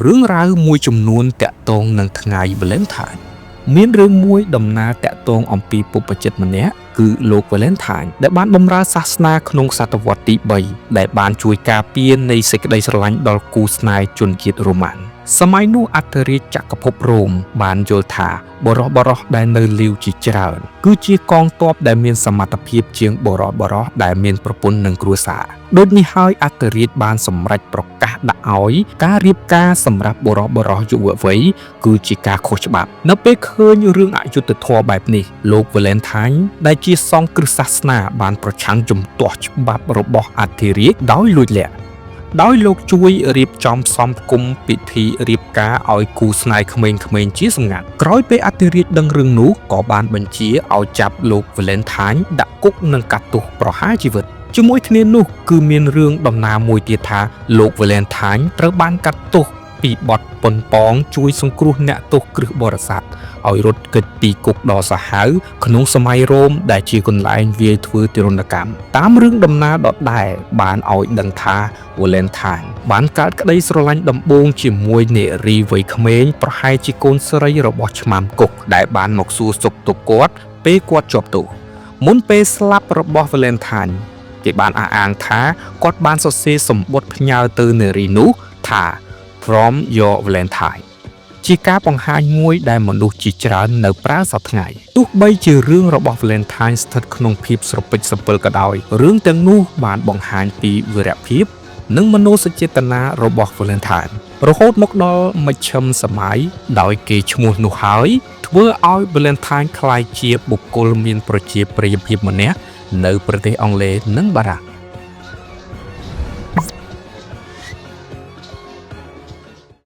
រឿងរ៉ាវមួយចំនួនតាក់ទងនឹងថ្ងៃ Valentine មានរឿងមួយដំណើរតាក់ទងអំពីពុព្វជិតម្នាក់គឺលោក Valentine ដែលបានបម្រើសាសនាក្នុងសតវត្សទី3ដែលបានជួយការពារនៃសេចក្តីស្រឡាញ់ដល់គូស្នេហ៍ជនជាតិរ៉ូម៉ាំងសម័យនោះអធិរាជចក្រភពរ៉ូមបានយល់ថាបរិសដែលនៅលីវជាច្រើនគឺជាកងទ័ពដែលមានសមត្ថភាពជាងបរិសដែលមានប្រពន្ធនិងគ្រួសារដូចនេះហើយអធិរាជបានសម្រេចប្រកាសដាក់ឲ្យការរៀបការសម្រាប់បរិសយុវវ័យគឺជាការខុសច្បាប់នៅពេលឃើញរឿងអយុត្តិធម៌បែបនេះលោក Valentine ដែលជាសង្ឃគ្រឹះសាសនាបានប្រឆាំងជំទាស់ច្បាប់របស់អធិរាជដោយលួចលាក់ដោយលោកជួយរៀបចំសំគុំពិធីរៀបការឲ្យគូស្នេហ៍ក្មេងៗជាសម្ងាត់ក្រោយពេលអធិរាជដឹងរឿងនោះក៏បានបញ្ជាឲ្យចាប់លោក Valentine ដាក់គុកនិងកាត់ទោសប្រហារជីវិតជាមួយគ្នានោះគឺមានរឿងដំណាលមួយទៀតថាលោក Valentine ត្រូវបានកាត់ទោសពីបទប៉ុនប៉ងជួយសង្គ្រោះអ្នកទោសគ្រឹះបរិស័ទឲ្យរត់គេចពីគុកដ៏សាហាវក្នុងសម័យរ៉ូមដែលជាកន្លែងវាយធ្វើទារុណកម្មតាមរឿងដំណើរដដែលបានឲ្យដឹងថា Valentine បានកើតក្តីស្រឡាញ់ដំបូងជាមួយនារីវ័យក្មេងប្រហែលជាកូនស្រីរបស់ឆ្មាំគុកដែលបានមកសួរសុខទុក្ខគាត់ពេលគាត់ជាប់ទោសមុនពេលស្លាប់របស់ Valentine គេបានអះអាងថាគាត់បានសរសេរសម្បត្តិផ្ញើទៅនារីនោះថា From your Valentine ជាការបង្ហាញមួយដែលមនុស្សជាច្រើននៅប្រើសពថ្ងៃទោះបីជារឿងរបស់ Valentine ស្ថិតក្នុងភាពស្រពេចស្រពិលក៏ដោយរឿងទាំងនោះបានបង្ហាញពីវីរភាពនិងមនោសញ្ចេតនារបស់ Valentine រហូតមកដល់មជ្ឈិមសម័យដោយគេឈ្មោះនោះហើយធ្វើឲ្យ Valentine ក្លាយជាបុគ្គលមានប្រជាប្រិយភាពម្នាក់នៅប្រទេសអង់គ្លេសនិងបារាំង